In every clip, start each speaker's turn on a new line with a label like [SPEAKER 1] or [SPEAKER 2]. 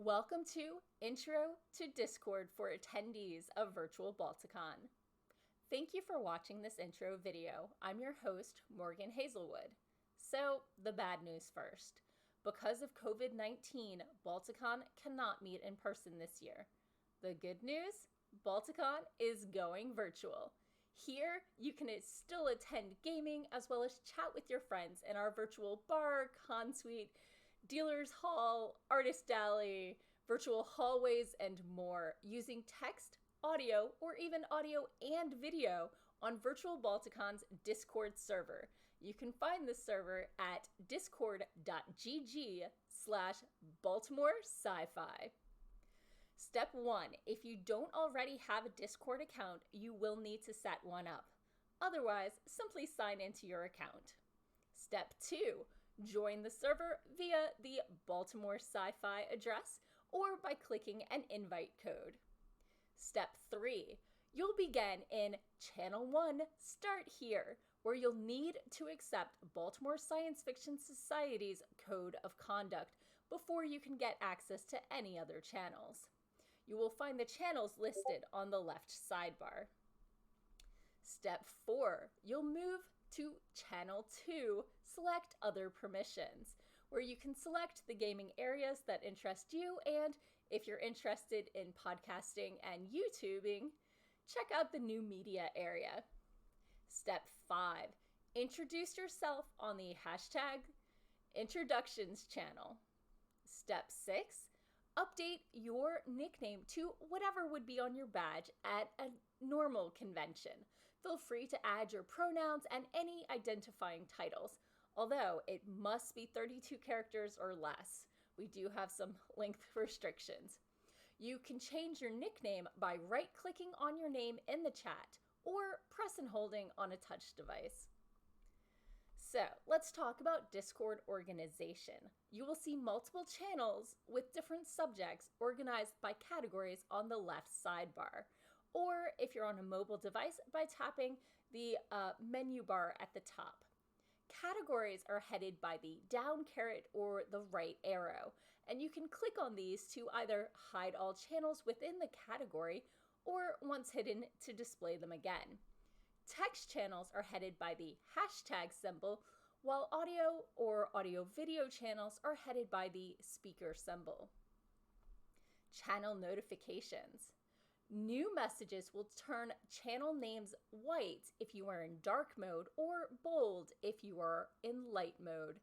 [SPEAKER 1] Welcome to Intro to Discord for attendees of Virtual Balticon. Thank you for watching this intro video. I'm your host, Morgan Hazelwood. So, the bad news first. Because of COVID-19, Balticon cannot meet in person this year. The good news? Balticon is going virtual. Here, you can still attend gaming as well as chat with your friends in our virtual bar, con suite, dealer's hall, artist alley, virtual hallways, and more using text, audio, or even audio and video on Virtual Balticon's Discord server. You can find this server at discord.gg/Baltimore Sci-Fi. Step 1. If you don't already have a Discord account, you will need to set one up. Otherwise, simply sign into your account. Step 2. Join the server via the Baltimore Sci-Fi address or by clicking an invite code. Step 3. You'll begin in Channel 1, Start Here, where you'll need to accept Baltimore Science Fiction Society's Code of Conduct before you can get access to any other channels. You will find the channels listed on the left sidebar. Step 4. You'll move to Channel 2, select Other Permissions, where you can select the gaming areas that interest you, and if you're interested in podcasting and YouTubing, check out the New Media area. Step 5. Introduce yourself on the hashtag Introductions channel. Step 6. Update your nickname to whatever would be on your badge at a normal convention. Feel free to add your pronouns and any identifying titles, although it must be 32 characters or less. We do have some length restrictions. You can change your nickname by right-clicking on your name in the chat or press and holding on a touch device. So, let's talk about Discord organization. You will see multiple channels with different subjects organized by categories on the left sidebar, or if you're on a mobile device, by tapping the menu bar at the top. Categories are headed by the down caret or the right arrow, and you can click on these to either hide all channels within the category or, once hidden, to display them again. Text channels are headed by the hashtag symbol, while audio or audio-video channels are headed by the speaker symbol. Channel notifications. New messages will turn channel names white if you are in dark mode or bold if you are in light mode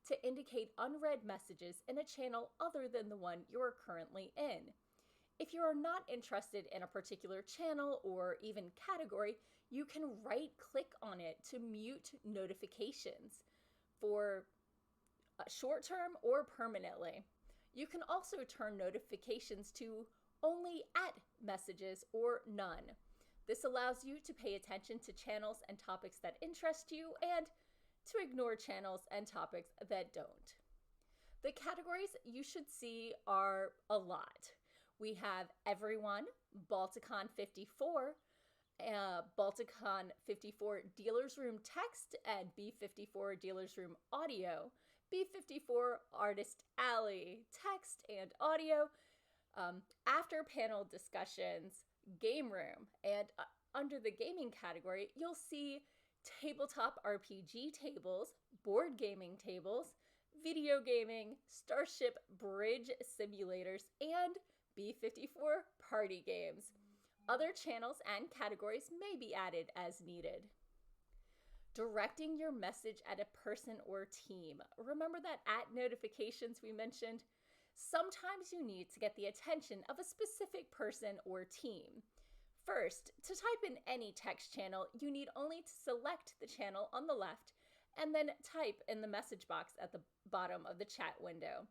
[SPEAKER 1] to indicate unread messages in a channel other than the one you are currently in. If you are not interested in a particular channel or even category, you can right-click on it to mute notifications for short-term or permanently. You can also turn notifications to only at messages or none. This allows you to pay attention to channels and topics that interest you and to ignore channels and topics that don't. The categories you should see are a lot. We have Everyone, Balticon 54, Balticon 54 Dealer's Room Text, and B54 Dealer's Room Audio, B54 Artist Alley Text and Audio, after panel discussions, Game Room, and under the gaming category, you'll see tabletop RPG tables, board gaming tables, video gaming, Starship Bridge simulators, and B54 party games. Other channels and categories may be added as needed. Directing your message at a person or team. Remember that at notifications we mentioned? Sometimes you need to get the attention of a specific person or team. First, to type in any text channel, you need only to select the channel on the left and then type in the message box at the bottom of the chat window.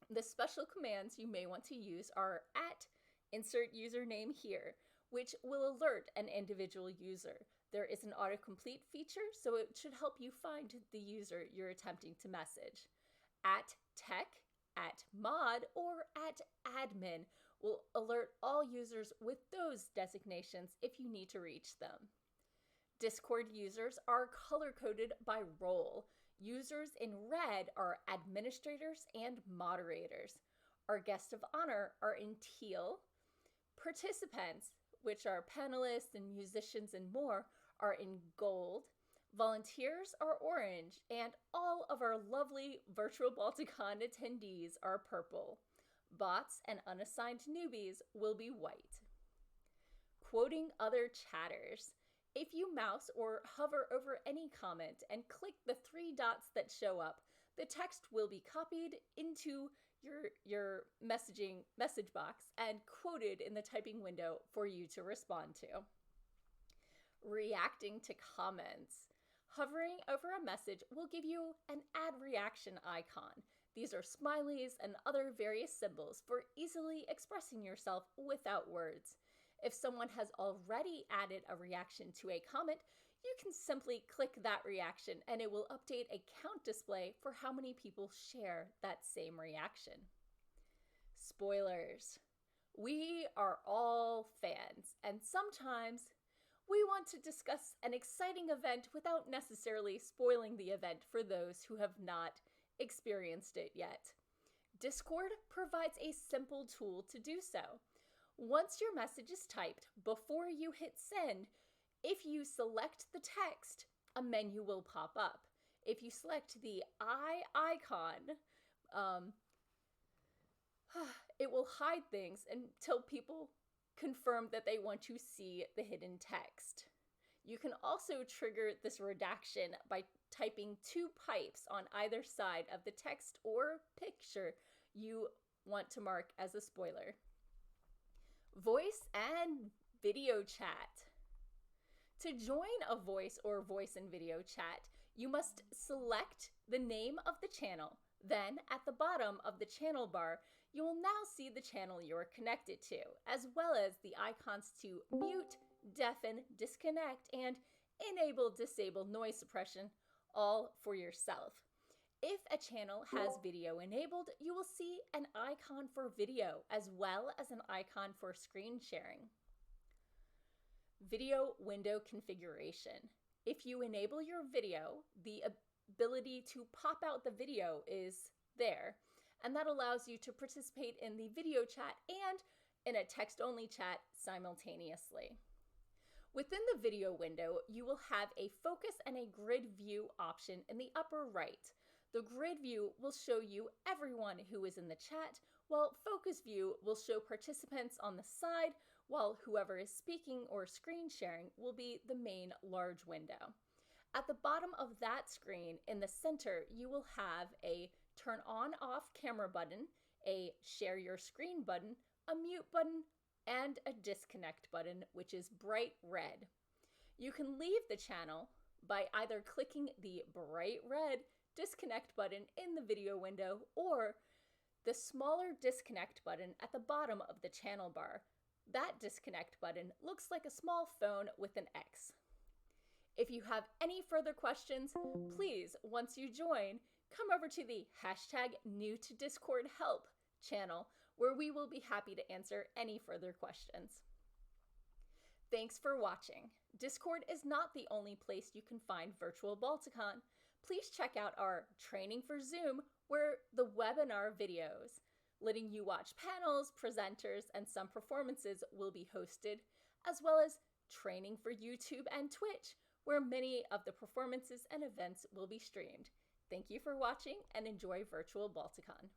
[SPEAKER 1] The special commands you may want to use are at insert username here, which will alert an individual user. There is an autocomplete feature, so it should help you find the user you're attempting to message. At tech, at mod, or at admin will alert all users with those designations if you need to reach them. Discord users are color-coded by role. Users in red are administrators and moderators. Our guests of honor are in teal. Participants, which are panelists and musicians and more, are in gold. Volunteers are orange, and all of our lovely virtual Balticon attendees are purple. Bots and unassigned newbies will be white. Quoting other chatters. If you mouse or hover over any comment and click the three dots that show up, the text will be copied into your message box and quoted in the typing window for you to respond to. Reacting to comments. Hovering over a message will give you an add reaction icon. These are smileys and other various symbols for easily expressing yourself without words. If someone has already added a reaction to a comment, you can simply click that reaction and it will update a count display for how many people share that same reaction. Spoilers. We are all fans, and sometimes we want to discuss an exciting event without necessarily spoiling the event for those who have not experienced it yet. Discord provides a simple tool to do so. Once your message is typed, before you hit send, if you select the text, a menu will pop up. If you select the eye icon, it will hide things until people confirm that they want to see the hidden text. You can also trigger this redaction by typing two pipes on either side of the text or picture you want to mark as a spoiler. Voice and video chat. To join a voice or voice and video chat, you must select the name of the channel. Then, at the bottom of the channel bar, you will now see the channel you are connected to, as well as the icons to mute, deafen, disconnect, and enable/disable noise suppression, all for yourself. If a channel has video enabled, you will see an icon for video as well as an icon for screen sharing. Video window configuration. If you enable your video, the ability to pop out the video is there, and that allows you to participate in the video chat and in a text-only chat simultaneously. Within the video window, you will have a focus and a grid view option in the upper right. The grid view will show you everyone who is in the chat, while focus view will show participants on the side, while whoever is speaking or screen sharing will be the main large window. At the bottom of that screen, in the center, you will have a turn on off camera button, a share your screen button, a mute button, and a disconnect button, which is bright red. You can leave the channel by either clicking the bright red disconnect button in the video window or the smaller disconnect button at the bottom of the channel bar. That disconnect button looks like a small phone with an X. If you have any further questions, please, once you join, come over to the #NewToDiscordHelp channel, where we will be happy to answer any further questions. Thanks for watching. Discord is not the only place you can find virtual Balticon. Please check out our Training for Zoom, where the webinar videos, letting you watch panels, presenters, and some performances will be hosted, as well as Training for YouTube and Twitch, where many of the performances and events will be streamed. Thank you for watching and enjoy virtual Balticon.